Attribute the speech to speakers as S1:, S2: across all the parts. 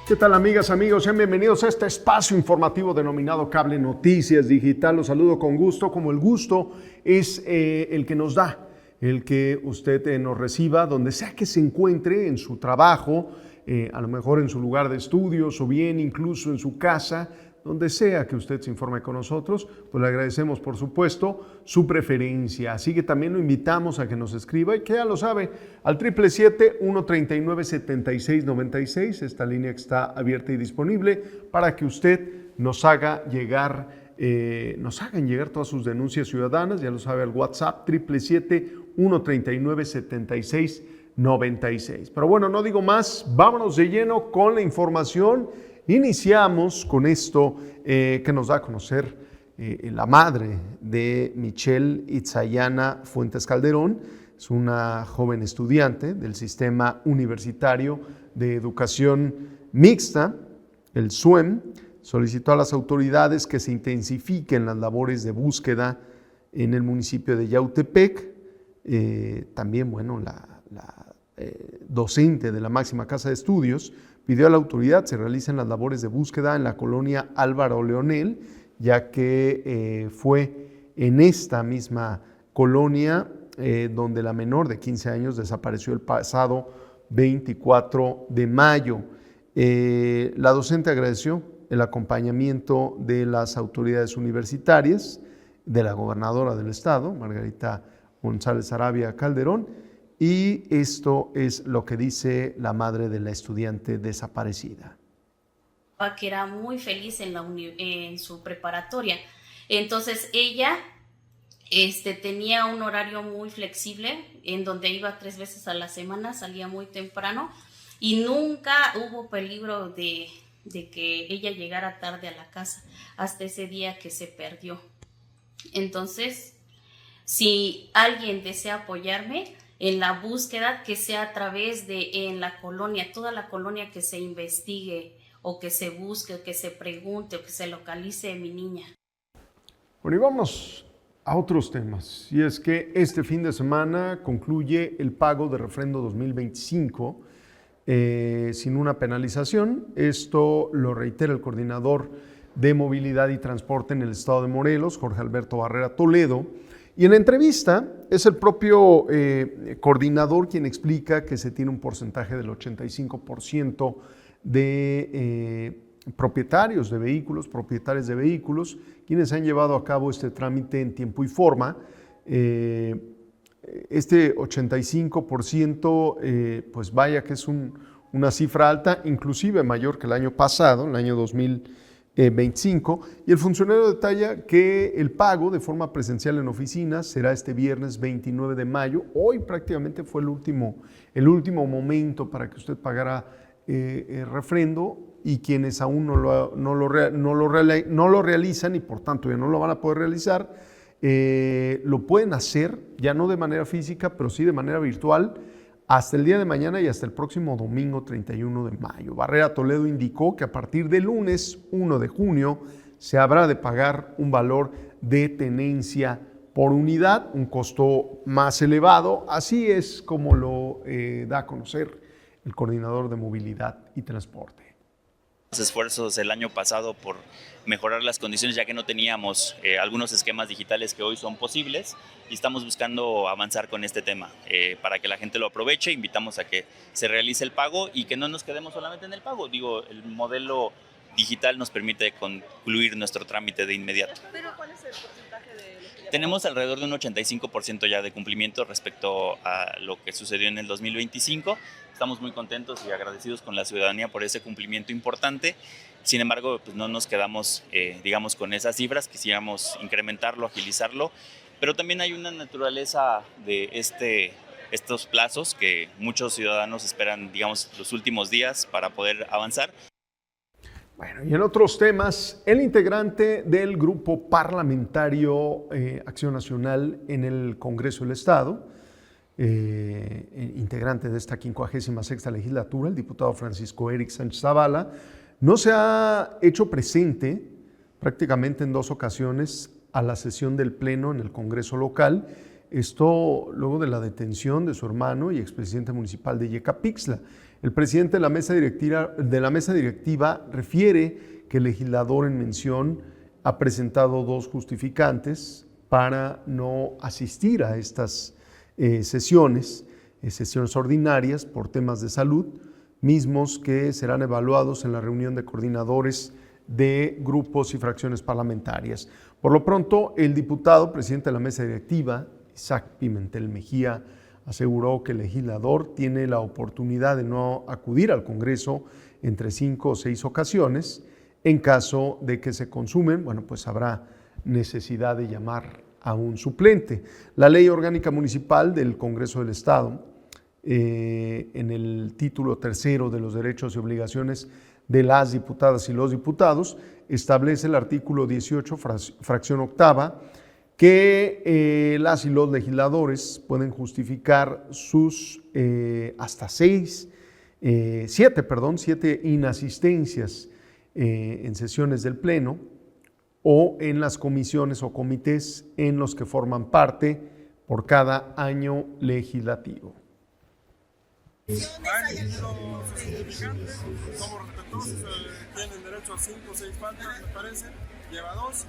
S1: ¿Qué tal, amigas, amigos? Sean bienvenidos a este espacio informativo denominado Cable Noticias Digital. Los saludo con gusto, como el gusto es el que nos da, el que usted nos reciba, donde sea que se encuentre en su trabajo, a lo mejor en su lugar de estudios o bien incluso en su casa, donde sea que usted se informe con nosotros, pues le agradecemos, por supuesto, su preferencia. Así que también lo invitamos a que nos escriba y que ya lo sabe, al 777-139-7696, esta línea que está abierta y disponible para que usted nos haga llegar, nos hagan llegar todas sus denuncias ciudadanas, ya lo sabe, al WhatsApp 777-139-7696. Pero bueno, no digo más, vámonos de lleno con la información. Iniciamos con esto que nos da a conocer la madre de Michelle Itzayana Fuentes Calderón. Es una joven estudiante del Sistema Universitario de Educación Mixta, el SUEM. Solicitó a las autoridades que se intensifiquen las labores de búsqueda en el municipio de Yautepec. También, bueno, la docente de la máxima casa de estudios pidió a la autoridad se realicen las labores de búsqueda en la colonia Álvaro Leonel, ya que fue en esta misma colonia donde la menor de 15 años desapareció el pasado 24 de mayo. La docente agradeció el acompañamiento de las autoridades universitarias, de la gobernadora del estado, Margarita González Arabia Calderón, y esto es lo que dice la madre de la estudiante desaparecida.
S2: Que era muy feliz en su preparatoria. Entonces ella tenía un horario muy flexible en donde iba 3 veces a la semana, salía muy temprano y nunca hubo peligro de que ella llegara tarde a la casa hasta ese día que se perdió. Entonces, si alguien desea apoyarme en la búsqueda, que sea a través de en la colonia, toda la colonia, que se investigue o que se busque o que se pregunte o que se localice mi niña.
S1: Bueno, y vamos a otros temas. Y es que este fin de semana concluye el pago de refrendo 2025 sin una penalización. Esto lo reitera el coordinador de Movilidad y Transporte en el estado de Morelos, Jorge Alberto Barrera Toledo. Y en la entrevista es el propio coordinador quien explica que se tiene un porcentaje del 85% de propietarios de vehículos, quienes han llevado a cabo este trámite en tiempo y forma. Este 85%, pues vaya que es una cifra alta, inclusive mayor que el año pasado, el año 2025, y el funcionario detalla que el pago de forma presencial en oficinas será este viernes 29 de mayo. Hoy prácticamente fue el último momento para que usted pagara refrendo, y quienes aún no lo realizan y por tanto ya no lo van a poder realizar, lo pueden hacer ya no de manera física, pero sí de manera virtual, hasta el día de mañana y hasta el próximo domingo 31 de mayo. Barrera Toledo indicó que a partir del lunes 1 de junio se habrá de pagar un valor de tenencia por unidad, un costo más elevado. Así es como lo da a conocer el coordinador de Movilidad y Transporte.
S3: Los esfuerzos el año pasado por mejorar las condiciones, ya que no teníamos algunos esquemas digitales que hoy son posibles, y estamos buscando avanzar con este tema para que la gente lo aproveche. Invitamos a que se realice el pago y que no nos quedemos solamente en el pago. Digo, el modelo digital nos permite concluir nuestro trámite de inmediato.
S4: ¿Pero cuál es el porcentaje de lo que ya
S3: Tenemos alrededor de un 85% ya de cumplimiento respecto a lo que sucedió en el 2025. Estamos muy contentos y agradecidos con la ciudadanía por ese cumplimiento importante. Sin embargo, pues no nos quedamos, digamos, con esas cifras. Quisiéramos incrementarlo, agilizarlo, pero también hay una naturaleza de estos plazos que muchos ciudadanos esperan, digamos, los últimos días para poder avanzar.
S1: Bueno, y en otros temas, el integrante del grupo parlamentario Acción Nacional en el Congreso del Estado, integrante de esta 56ª legislatura, el diputado Francisco Eric Sánchez Zavala, no se ha hecho presente prácticamente en 2 ocasiones a la sesión del Pleno en el Congreso local. Esto luego de la detención de su hermano y expresidente municipal de Yecapixtla. El presidente de la mesa directiva refiere que el legislador en mención ha presentado 2 justificantes para no asistir a estas sesiones ordinarias por temas de salud, mismos que serán evaluados en la reunión de coordinadores de grupos y fracciones parlamentarias. Por lo pronto, el diputado, presidente de la mesa directiva, Isaac Pimentel Mejía, aseguró que el legislador tiene la oportunidad de no acudir al Congreso entre 5 o 6 ocasiones. En caso de que se consumen, bueno, pues habrá necesidad de llamar a un suplente. La Ley Orgánica Municipal del Congreso del Estado, en el título 3 de los derechos y obligaciones de las diputadas y los diputados, establece el artículo 18, fracción octava, que las y los legisladores pueden justificar sus hasta 7 inasistencias en sesiones del Pleno o en las comisiones o comités en los que forman parte por cada año legislativo.
S4: Los justificantes somos respetuosos, tienen derecho a 5 o 6 faltas, me parece, lleva 2,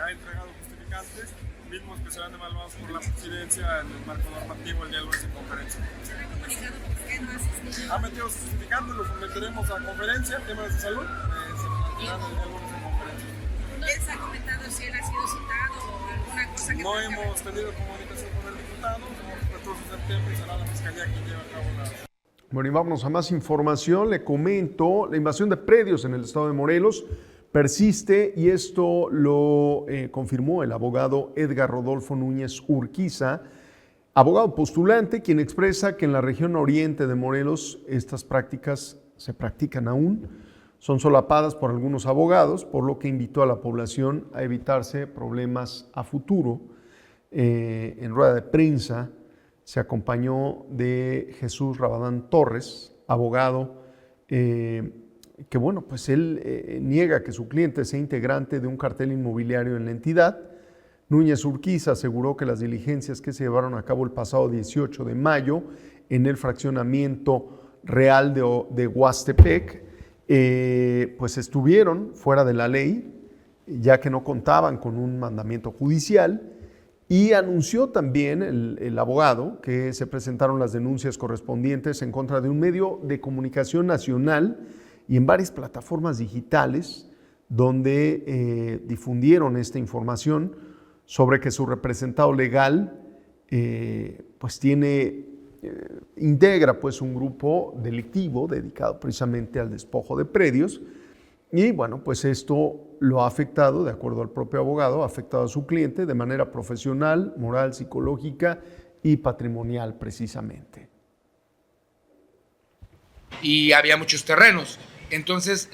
S4: ha entregado justificantes, mismos que serán evaluados por la presidencia en el marco normativo el día lunes en conferencia.
S5: ¿Se le ha comunicado por qué no ha asistido?
S4: Ha metido sus justificantes, los someteremos a conferencia, temas de salud, se plantearán el día lunes en conferencia.
S5: ¿Les ha comentado si él ha sido citado o alguna cosa que
S4: no hemos tenido comunicación con el diputado, somos respetuosos del tema y será la Fiscalía quien lleve a cabo la...
S1: Bueno, y vámonos a más información. Le comento, la invasión de predios en el estado de Morelos persiste y esto lo confirmó el abogado Edgar Rodolfo Núñez Urquiza, abogado postulante, quien expresa que en la región oriente de Morelos estas prácticas se practican aún, son solapadas por algunos abogados, por lo que invitó a la población a evitarse problemas a futuro. En rueda de prensa se acompañó de Jesús Rabadán Torres, abogado, que bueno, pues él niega que su cliente sea integrante de un cartel inmobiliario en la entidad. Núñez Urquiza aseguró que las diligencias que se llevaron a cabo el pasado 18 de mayo en el fraccionamiento real de Huastepec, pues estuvieron fuera de la ley, ya que no contaban con un mandamiento judicial, y anunció también el abogado que se presentaron las denuncias correspondientes en contra de un medio de comunicación nacional y en varias plataformas digitales donde difundieron esta información sobre que su representado legal pues integra pues un grupo delictivo dedicado precisamente al despojo de predios. Y bueno, pues esto lo ha afectado, de acuerdo al propio abogado, ha afectado a su cliente de manera profesional, moral, psicológica y patrimonial precisamente.
S6: Y había muchos terrenos. Entonces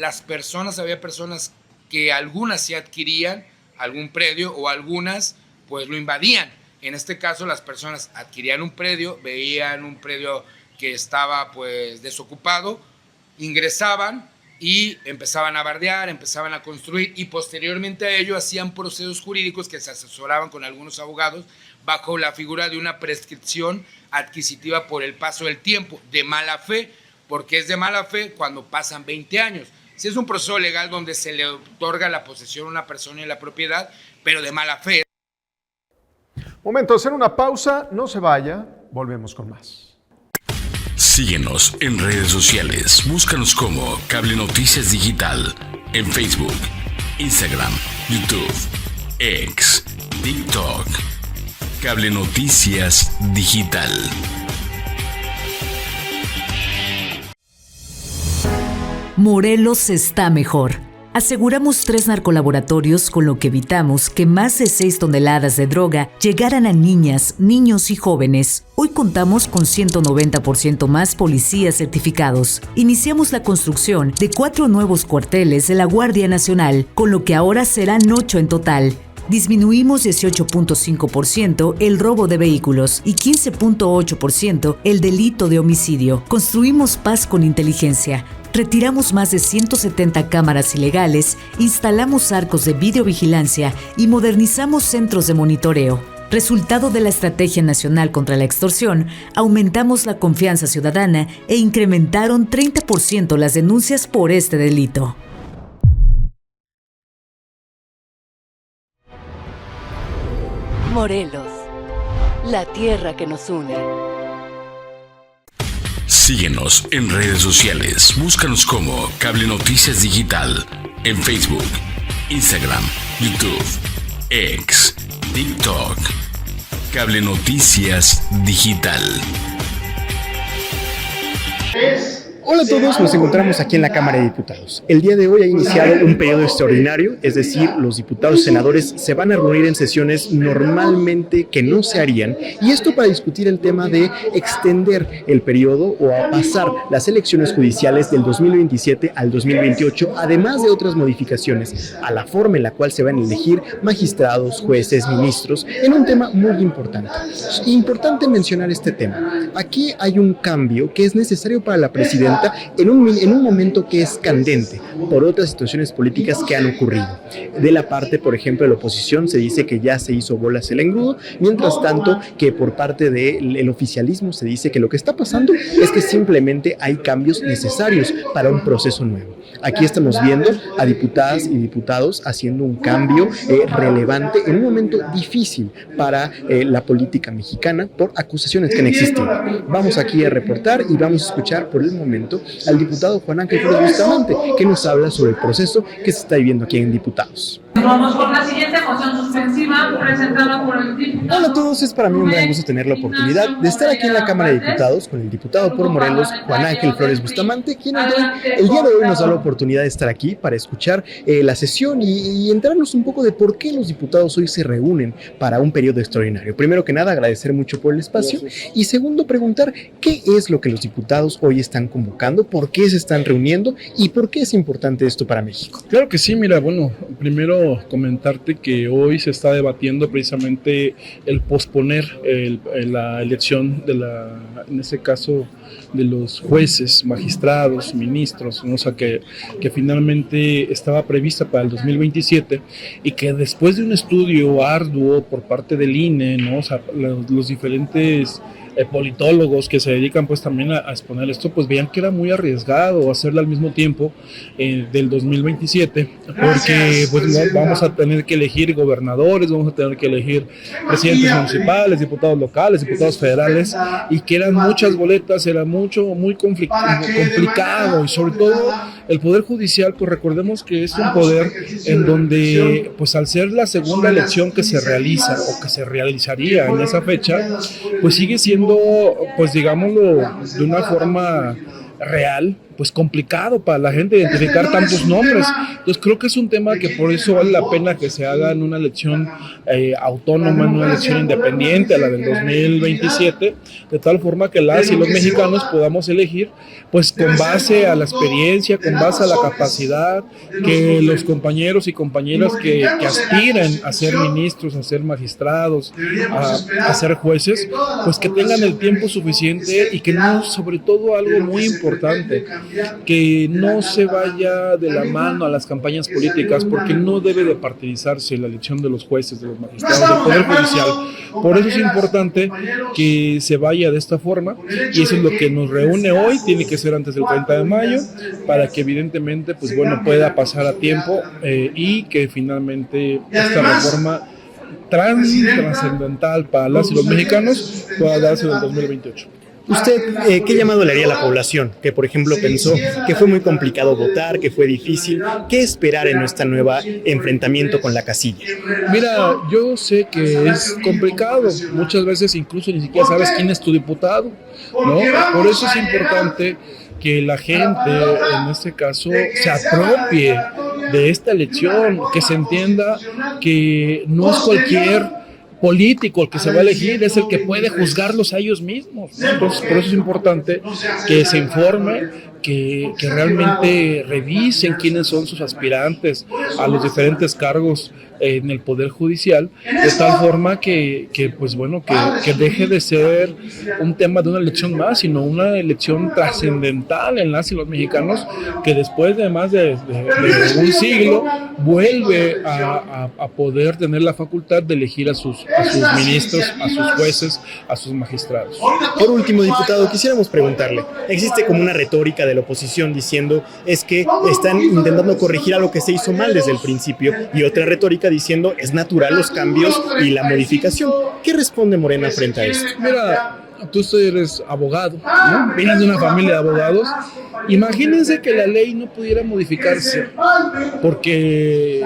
S6: había personas que algunas sí adquirían algún predio o algunas pues lo invadían. En este caso las personas adquirían un predio, veían un predio que estaba pues desocupado, ingresaban y empezaban a bardear, empezaban a construir y posteriormente a ello hacían procesos jurídicos que se asesoraban con algunos abogados bajo la figura de una prescripción adquisitiva por el paso del tiempo, de mala fe, porque es de mala fe cuando pasan 20 años. Si es un proceso legal donde se le otorga la posesión a una persona y la propiedad, pero de mala fe.
S1: Momento de hacer una pausa, no se vaya, volvemos con más.
S7: Síguenos en redes sociales, búscanos como Cable Noticias Digital en Facebook, Instagram, YouTube, X, TikTok. Cable Noticias Digital.
S8: Morelos está mejor. Aseguramos 3 narcolaboratorios, con lo que evitamos que más de 6 toneladas de droga llegaran a niñas, niños y jóvenes. Hoy contamos con 190% más policías certificados. Iniciamos la construcción de 4 nuevos cuarteles de la Guardia Nacional, con lo que ahora serán 8 en total. Disminuimos 18.5% el robo de vehículos y 15.8% el delito de homicidio. Construimos paz con inteligencia. Retiramos más de 170 cámaras ilegales, instalamos arcos de videovigilancia y modernizamos centros de monitoreo. Resultado de la Estrategia Nacional contra la Extorsión, aumentamos la confianza ciudadana e incrementaron 30% las denuncias por este delito.
S9: Morelos, la tierra que nos une.
S7: Síguenos en redes sociales. Búscanos como Cable Noticias Digital en Facebook, Instagram, YouTube, X, TikTok. Cable Noticias Digital.
S10: Hola a todos, nos encontramos aquí en la Cámara de Diputados. El día de hoy ha iniciado un periodo extraordinario, es decir, los diputados y senadores se van a reunir en sesiones normalmente que no se harían, y esto para discutir el tema de extender el periodo o a pasar las elecciones judiciales del 2027 al 2028, además de otras modificaciones a la forma en la cual se van a elegir magistrados, jueces, ministros, en un tema muy importante. Importante mencionar este tema. Aquí hay un cambio que es necesario para la presidenta en un momento que es candente por otras situaciones políticas que han ocurrido. De la parte, por ejemplo, de la oposición se dice que ya se hizo bolas el engrudo, mientras tanto que por parte del oficialismo se dice que lo que está pasando es que simplemente hay cambios necesarios para un proceso nuevo. Aquí estamos viendo a diputadas y diputados haciendo un cambio relevante en un momento difícil para la política mexicana por acusaciones que han existido. Vamos aquí a reportar y vamos a escuchar por el momento al diputado Juan Ángel Flores Bustamante, que nos habla sobre el proceso que se está viviendo aquí en Diputados.
S5: Vamos por la siguiente moción suspensiva presentada por el diputado.
S10: Hola a todos, es para mí un gran gusto tener la oportunidad de estar aquí en la Cámara de Diputados con el diputado por Morelos, Juan Ángel Flores Bustamante, quien el día de hoy nos da la oportunidad de estar aquí para escuchar la sesión y enterarnos un poco de por qué los diputados hoy se reúnen para un periodo extraordinario. Primero que nada, agradecer mucho por el espacio y segundo, preguntar qué es lo que los diputados hoy están convocando, por qué se están reuniendo y por qué es importante esto para México.
S11: Claro que sí, mira, bueno, primero comentarte que hoy se está debatiendo precisamente el posponer la elección en este caso de los jueces, magistrados, ministros, ¿no? O sea, que finalmente estaba prevista para el 2027 y que después de un estudio arduo por parte del INE, ¿no? O sea, los diferentes politólogos que se dedican pues también a exponer esto, pues veían que era muy arriesgado hacerlo al mismo tiempo del 2027, porque pues vamos a tener que elegir gobernadores, vamos a tener que elegir presidentes municipales, diputados locales, diputados federales, y que eran muchas boletas, era muy complicado, y sobre todo el Poder Judicial, pues recordemos que es un poder en donde pues al ser la segunda elección que se realiza o que se realizaría en esa fecha, pues sigue siendo, pues digámoslo de una forma real, pues complicado para la gente identificar tantos nombres. Entonces creo que es un tema que por eso vale la pena que se haga en una elección autónoma, en una elección independiente a la del 2027, de tal forma que las y los mexicanos podamos elegir pues con base a la experiencia, con base a la capacidad, que los compañeros y compañeras que aspiran a ser ministros, a ser magistrados, a ser jueces, pues que tengan el tiempo suficiente y que no, sobre todo algo muy importante, que no se vaya de la mano a las campañas políticas, porque no debe de partidizarse la elección de los jueces, de los magistrados, del Poder Judicial. Por eso es importante que se vaya de esta forma, y eso es lo que nos reúne hoy. Tiene que ser antes del 30 de mayo, para que evidentemente pues bueno, pueda pasar a tiempo y que finalmente esta reforma trascendental para las y los mexicanos pueda darse en el 2028.
S10: ¿Usted qué llamado le haría a la población que, por ejemplo, pensó que fue muy complicado votar, que fue difícil? ¿Qué esperar en esta nueva enfrentamiento con la casilla?
S11: Mira, yo sé que es complicado. Muchas veces incluso ni siquiera sabes quién es tu diputado, ¿no? Por eso es importante que la gente, en este caso, se apropie de esta elección, que se entienda que no es cualquier político el que se va a elegir, es el que puede juzgarlos a ellos mismos. Entonces, por eso es importante que se informe, que realmente revisen quiénes son sus aspirantes a los diferentes cargos en el Poder Judicial, de tal forma que deje de ser un tema de una elección más, sino una elección trascendental en las y los mexicanos, que después de más de un siglo vuelve a poder tener la facultad de elegir a sus ministros, a sus jueces, a sus magistrados.
S10: Por último, diputado, quisiéramos preguntarle, existe como una retórica de la oposición diciendo es que están intentando corregir algo que se hizo mal desde el principio, y otra retórica diciendo es natural los cambios y la modificación. ¿Qué responde Morena frente a esto?
S11: Mira, tú eres abogado, ¿no? Vienes de una familia de abogados. Imagínense que la ley no pudiera modificarse porque,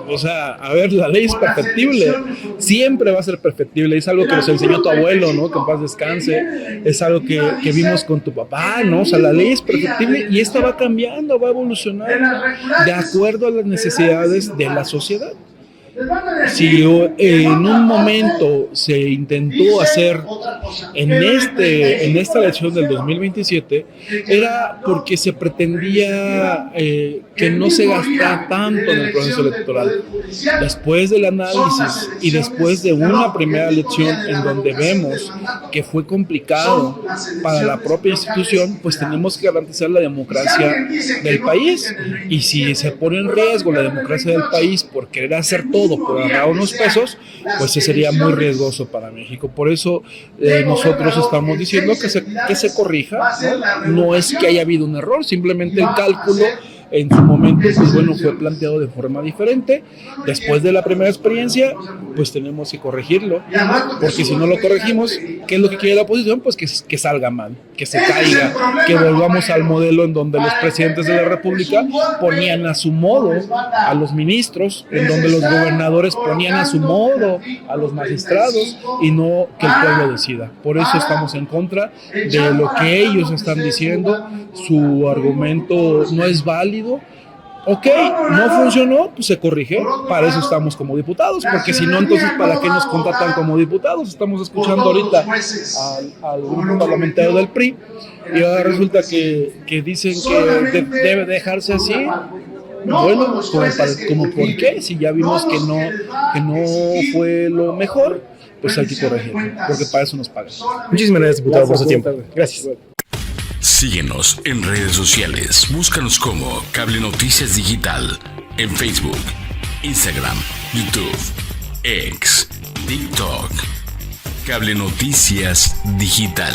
S11: o sea, a ver, la ley es perfectible, siempre va a ser perfectible. Es algo que nos enseñó tu abuelo, ¿no? Que en paz descanse. Es algo que vimos con tu papá, ¿no? O sea, la ley es perfectible y esta va cambiando, va evolucionando de acuerdo a las necesidades de la sociedad. Si en un momento se intentó hacer en esta elección del 2027, era porque se pretendía que no se gastara tanto en el proceso electoral. Después del análisis y después de una primera elección en donde vemos que fue complicado para la propia institución, pues tenemos que garantizar la democracia del país, y si se pone en riesgo la democracia del país por querer hacer todo por ahorrar unos pesos, pues sería muy riesgoso para México. Por eso nosotros estamos diciendo que se corrija, ¿no? No es que haya habido un error, simplemente el cálculo en su momento, pues bueno, fue planteado de forma diferente. Después de la primera experiencia, pues tenemos que corregirlo, porque si no lo corregimos, ¿qué es lo que quiere la oposición? Pues que salga mal, que se caiga, que volvamos al modelo en donde los presidentes de la República ponían a su modo a los ministros, en donde los gobernadores ponían a su modo a los magistrados, y no que el pueblo decida. Por eso estamos en contra de lo que ellos están diciendo. Su argumento no es válido. Ok, no funcionó, pues se corrige. Para eso estamos como diputados, porque si no, entonces ¿para qué nos contratan como diputados? Estamos escuchando ahorita al grupo parlamentario del PRI, y ahora resulta que dicen que debe dejarse así. Bueno, como ¿por qué? Si ya vimos que no fue lo mejor, pues hay que corregir, porque para eso nos pagan.
S10: Muchísimas gracias, diputado, por su tiempo. Gracias.
S7: Síguenos en redes sociales. Búscanos como Cable Noticias Digital en Facebook, Instagram, YouTube, X, TikTok. Cable Noticias Digital.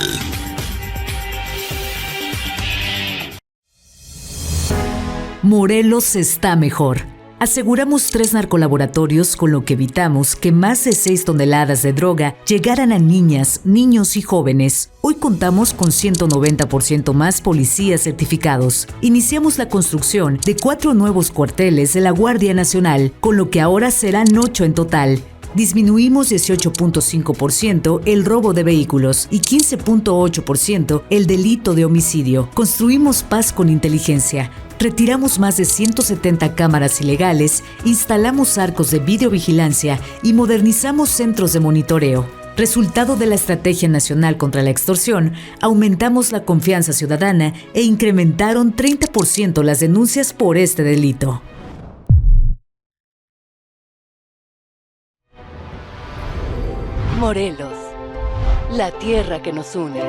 S8: Morelos está mejor. Aseguramos 3 narcolaboratorios, con lo que evitamos que más de 6 toneladas de droga llegaran a niñas, niños y jóvenes. Hoy contamos con 190% más policías certificados. Iniciamos la construcción de 4 nuevos cuarteles de la Guardia Nacional, con lo que ahora serán 8 en total. Disminuimos 18.5% el robo de vehículos y 15.8% el delito de homicidio. Construimos paz con inteligencia. Retiramos más de 170 cámaras ilegales, instalamos arcos de videovigilancia y modernizamos centros de monitoreo. Resultado de la Estrategia Nacional contra la Extorsión, aumentamos la confianza ciudadana e incrementaron 30% las denuncias por este delito.
S9: Morelos, la tierra que nos une.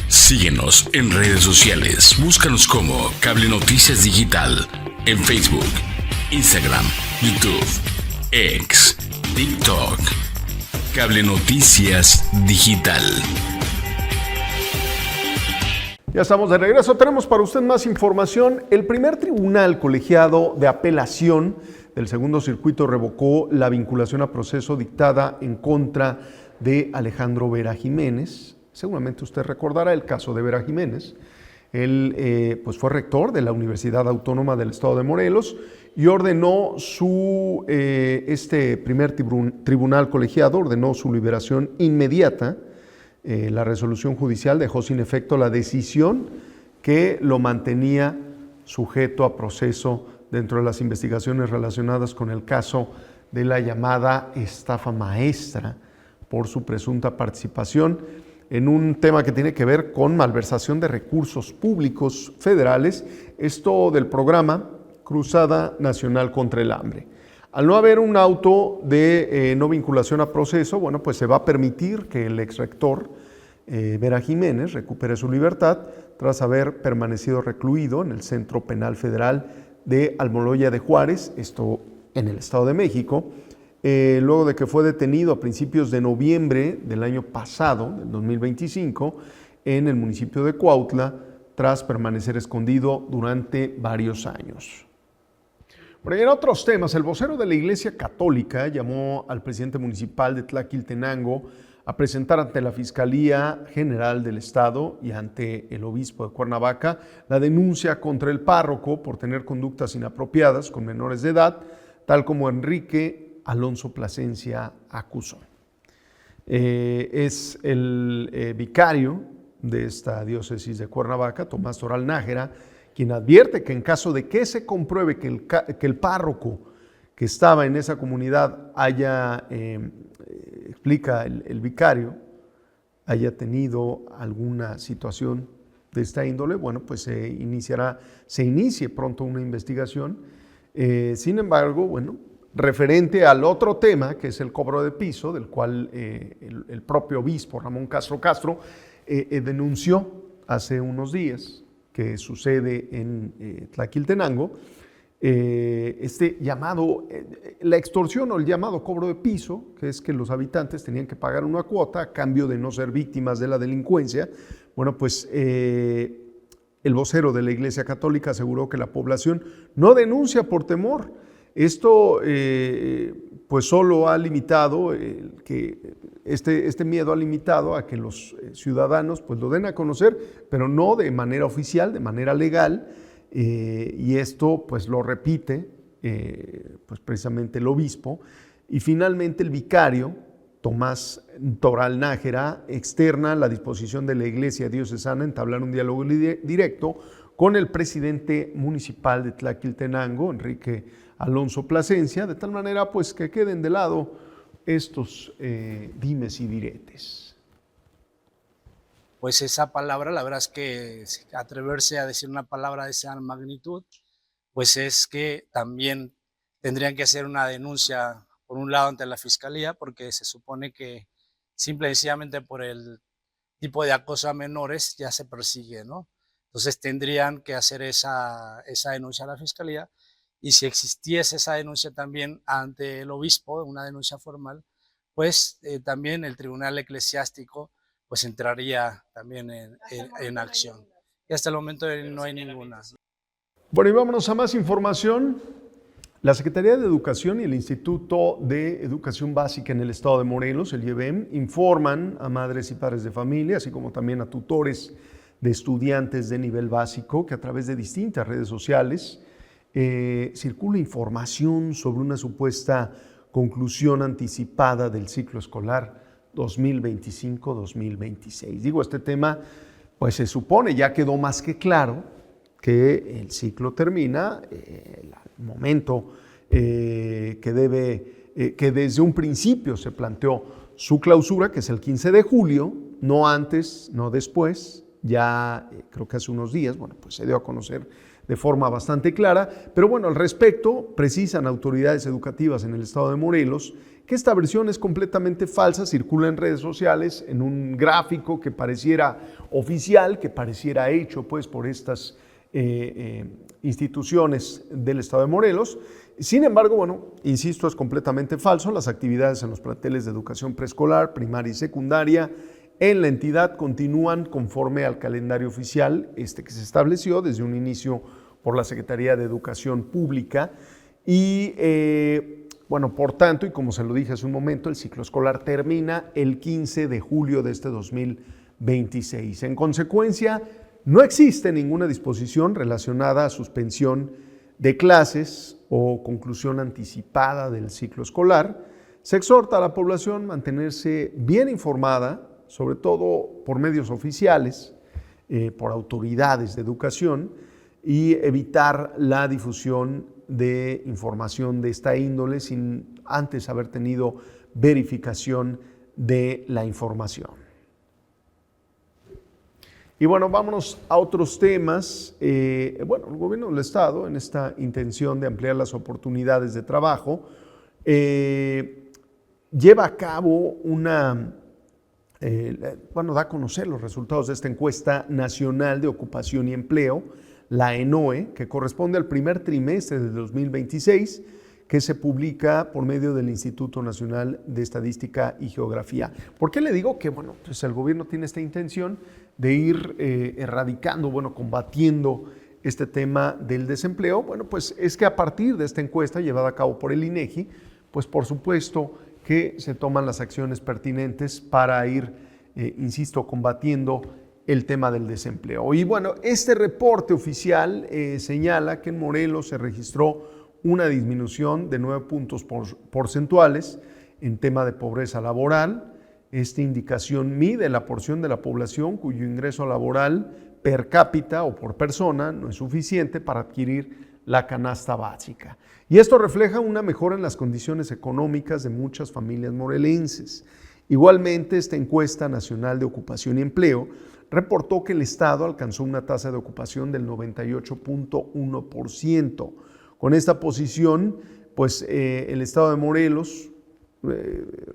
S7: Síguenos en redes sociales. Búscanos como Cable Noticias Digital en Facebook, Instagram, YouTube, X, TikTok. Cable Noticias Digital.
S1: Ya estamos de regreso. Tenemos para usted más información. El primer tribunal colegiado de apelación del segundo circuito revocó la vinculación a proceso dictada en contra de Alejandro Vera Jiménez. Seguramente usted recordará el caso de Vera Jiménez. Él pues fue rector de la Universidad Autónoma del Estado de Morelos y ordenó este primer tribunal colegiado ordenó su liberación inmediata. La resolución judicial dejó sin efecto la decisión que lo mantenía sujeto a proceso dentro de las investigaciones relacionadas con el caso de la llamada estafa maestra por su presunta participación en un tema que tiene que ver con malversación de recursos públicos federales, esto del programa Cruzada Nacional contra el Hambre. Al no haber un auto de no vinculación a proceso, bueno, pues se va a permitir que el exrector Vera Jiménez recupere su libertad tras haber permanecido recluido en el Centro Penal Federal de Almoloya de Juárez, esto en el Estado de México, luego de que fue detenido a principios de noviembre del año pasado, del 2025, en el municipio de Cuautla, tras permanecer escondido durante varios años. Por ahí en otros temas, el vocero de la Iglesia Católica llamó al presidente municipal de Tlaquiltenango a presentar ante la Fiscalía General del Estado y ante el obispo de Cuernavaca la denuncia contra el párroco por tener conductas inapropiadas con menores de edad, tal como Enrique Alonso Plasencia acusó. Es el vicario de esta diócesis de Cuernavaca, Tomás Toral Nájera, quien advierte que en caso de que se compruebe que el párroco que estaba en esa comunidad explica el vicario, haya tenido alguna situación de esta índole, bueno, pues se inicie pronto una investigación. Sin embargo, bueno, referente al otro tema, que es el cobro de piso, del cual el propio obispo Ramón Castro denunció hace unos días, que sucede en Tlaquiltenango, este llamado, la extorsión o el llamado cobro de piso, que es que los habitantes tenían que pagar una cuota a cambio de no ser víctimas de la delincuencia. Bueno, pues el vocero de la Iglesia Católica aseguró que la población no denuncia por temor. Esto pues solo ha limitado, este miedo ha limitado a que los ciudadanos pues lo den a conocer, pero no de manera oficial, de manera legal, y esto pues lo repite pues precisamente el obispo. Y finalmente el vicario Tomás Toral Nájera externa la disposición de la Iglesia Diocesana a entablar un diálogo directo con el presidente municipal de Tlaquiltenango, Enrique Alonso Plasencia, de tal manera pues que queden de lado estos dimes y diretes.
S12: Pues esa palabra, la verdad es que atreverse a decir una palabra de esa magnitud, pues es que también tendrían que hacer una denuncia, por un lado, ante la Fiscalía, porque se supone que simple y sencillamente por el tipo de acoso a menores ya se persigue, ¿no? Entonces tendrían que hacer esa denuncia a la Fiscalía, y si existiese esa denuncia también ante el obispo, una denuncia formal, pues también el Tribunal Eclesiástico pues entraría también en acción. Y hasta el momento no hay ninguna.
S1: Bueno, y vámonos a más información. La Secretaría de Educación y el Instituto de Educación Básica en el Estado de Morelos, el IEBM, informan a madres y padres de familia, así como también a tutores de estudiantes de nivel básico, que a través de distintas redes sociales circula información sobre una supuesta conclusión anticipada del ciclo escolar 2025-2026. Digo, este tema, pues se supone, ya quedó más que claro que el ciclo termina, el momento que desde un principio se planteó su clausura, que es el 15 de julio, no antes, no después, ya creo que hace unos días, bueno, pues se dio a conocer de forma bastante clara, pero bueno, al respecto precisan autoridades educativas en el estado de Morelos que esta versión es completamente falsa, circula en redes sociales en un gráfico que pareciera oficial, que pareciera hecho pues por estas instituciones del estado de Morelos. Sin embargo, bueno, insisto, es completamente falso. Las actividades en los planteles de educación preescolar, primaria y secundaria en la entidad continúan conforme al calendario oficial que se estableció desde un inicio por la Secretaría de Educación Pública y bueno, por tanto, y como se lo dije hace un momento, el ciclo escolar termina el 15 de julio de este 2026. En consecuencia, no existe ninguna disposición relacionada a suspensión de clases o conclusión anticipada del ciclo escolar. Se exhorta a la población a mantenerse bien informada, sobre todo por medios oficiales, por autoridades de educación, y evitar la difusión de información de esta índole sin antes haber tenido verificación de la información. Y bueno, vámonos a otros temas. Bueno, el gobierno del Estado, en esta intención de ampliar las oportunidades de trabajo, lleva a cabo da a conocer los resultados de esta encuesta nacional de ocupación y empleo, la ENOE, que corresponde al primer trimestre de 2026, que se publica por medio del Instituto Nacional de Estadística y Geografía. ¿Por qué le digo que, bueno, pues el gobierno tiene esta intención de ir erradicando, combatiendo este tema del desempleo? Bueno, pues es que a partir de esta encuesta llevada a cabo por el INEGI, pues por supuesto que se toman las acciones pertinentes para ir, insisto, combatiendo el tema del desempleo. Y bueno, este reporte oficial señala que en Morelos se registró una disminución de 9 puntos porcentuales en tema de pobreza laboral. Esta indicación mide la porción de la población cuyo ingreso laboral per cápita o por persona no es suficiente para adquirir la canasta básica. Y esto refleja una mejora en las condiciones económicas de muchas familias morelenses. Igualmente, esta encuesta nacional de ocupación y empleo reportó que el Estado alcanzó una tasa de ocupación del 98.1%. Con esta posición, pues el Estado de Morelos,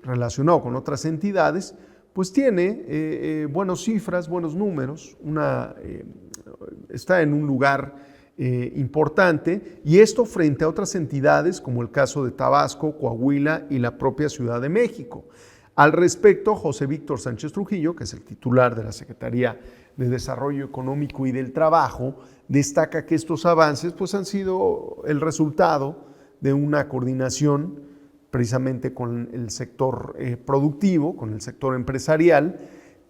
S1: relacionado con otras entidades, pues tiene buenas cifras, buenos números, está en un lugar importante, y esto frente a otras entidades como el caso de Tabasco, Coahuila y la propia Ciudad de México. Al respecto, José Víctor Sánchez Trujillo, que es el titular de la Secretaría de Desarrollo Económico y del Trabajo, destaca que estos avances pues, han sido el resultado de una coordinación precisamente con el sector productivo, con el sector empresarial,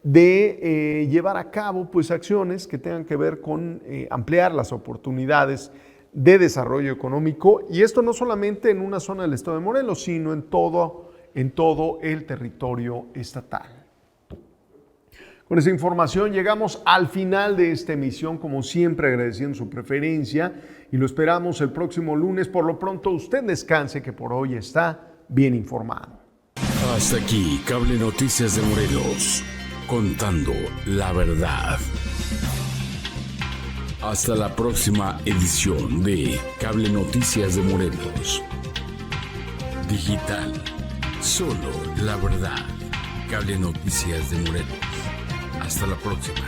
S1: de llevar a cabo pues, acciones que tengan que ver con ampliar las oportunidades de desarrollo económico, y esto no solamente en una zona del estado de Morelos, sino en todo el territorio estatal. Con esa información llegamos al final de esta emisión, como siempre agradeciendo su preferencia, y lo esperamos el próximo lunes. Por lo pronto usted descanse, que por hoy está bien informado.
S7: Hasta aquí Cable Noticias de Morelos, contando la verdad. Hasta la próxima edición de Cable Noticias de Morelos. Digital, solo la verdad. Cable Noticias de Morelos. Hasta la próxima.